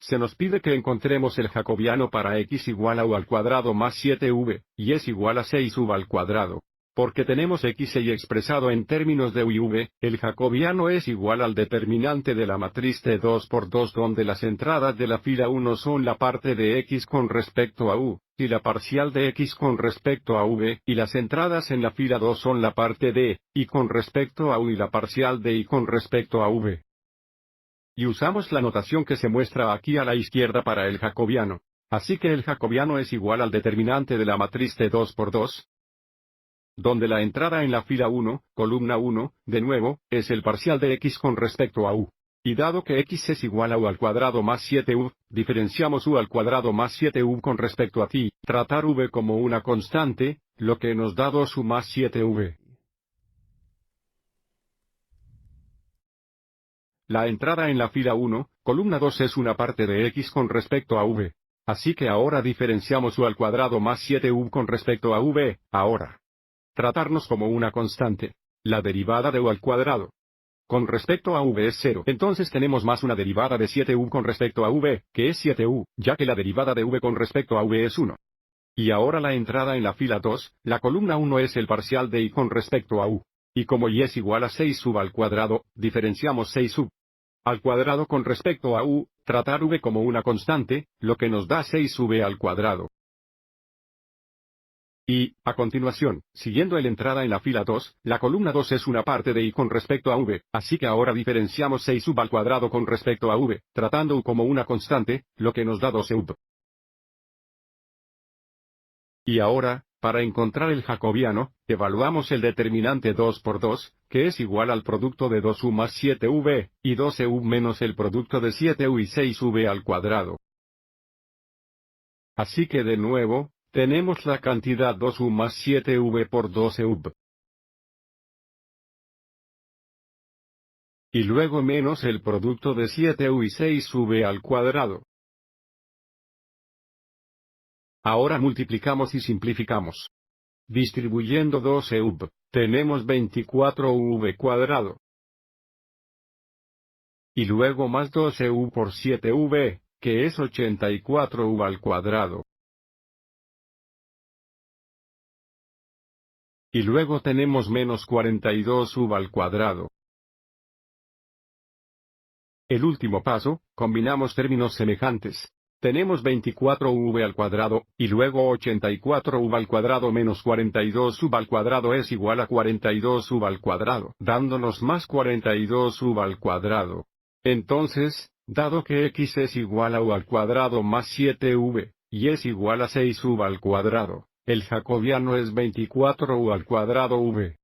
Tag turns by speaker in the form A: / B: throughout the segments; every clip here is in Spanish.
A: Se nos pide que encontremos el jacobiano para x igual a u al cuadrado más 7v, y es igual a 6u al cuadrado. Porque tenemos x y expresado en términos de u y v, el jacobiano es igual al determinante de la matriz de 2 por 2 donde las entradas de la fila 1 son la parte de x con respecto a u, y la parcial de x con respecto a v, y las entradas en la fila 2 son la parte de y con respecto a u y la parcial de y con respecto a v. Y usamos la notación que se muestra aquí a la izquierda para el jacobiano. Así que el jacobiano es igual al determinante de la matriz de 2 por 2, donde la entrada en la fila 1, columna 1, de nuevo, es el parcial de x con respecto a u. Y dado que x es igual a u al cuadrado más 7u, diferenciamos u al cuadrado más 7u con respecto a ti, tratar v como una constante, lo que nos da 2u más 7v. La entrada en la fila 1, columna 2 es una parte de x con respecto a v. Así que ahora diferenciamos u al cuadrado más 7u con respecto a v, ahora. Tratarnos como una constante. La derivada de u al cuadrado con respecto a v es 0. Entonces tenemos más una derivada de 7u con respecto a v, que es 7u, ya que la derivada de v con respecto a v es 1. Y ahora la entrada en la fila 2, la columna 1 es el parcial de y con respecto a u. Y como y es igual a 6u al cuadrado, diferenciamos 6u al cuadrado con respecto a u, tratar v como una constante, lo que nos da 6v al cuadrado. Y, a continuación, siguiendo la entrada en la fila 2, la columna 2 es una parte de y con respecto a v, así que ahora diferenciamos 6u al cuadrado con respecto a v, tratando u como una constante, lo que nos da 12u. Y ahora, para encontrar el jacobiano, evaluamos el determinante 2 por 2, que es igual al producto de 2u más 7v, y 12u menos el producto de 7u y 6v al cuadrado. Así que de nuevo, tenemos la cantidad 2u más 7v por 12u. Y luego menos el producto de 7u y 6v al cuadrado. Ahora multiplicamos y simplificamos. Distribuyendo 12u, tenemos 24uv cuadrado. Y luego más 12u por 7v, que es 84u al cuadrado. Y luego tenemos menos 42u al cuadrado. El último paso, combinamos términos semejantes. Tenemos 24v al cuadrado, y luego 84v al cuadrado menos 42v al cuadrado es igual a 42v al cuadrado, dándonos más 42v al cuadrado. Entonces, dado que x es igual a u al cuadrado más 7v, y es igual a 6v al cuadrado, el jacobiano es 24u al cuadrado v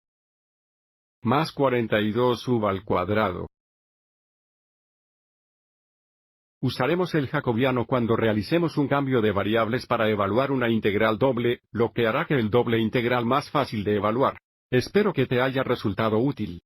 A: más 42u al cuadrado. Usaremos el jacobiano cuando realicemos un cambio de variables para evaluar una integral doble, lo que hará que el doble integral más fácil de evaluar. Espero que te haya resultado útil.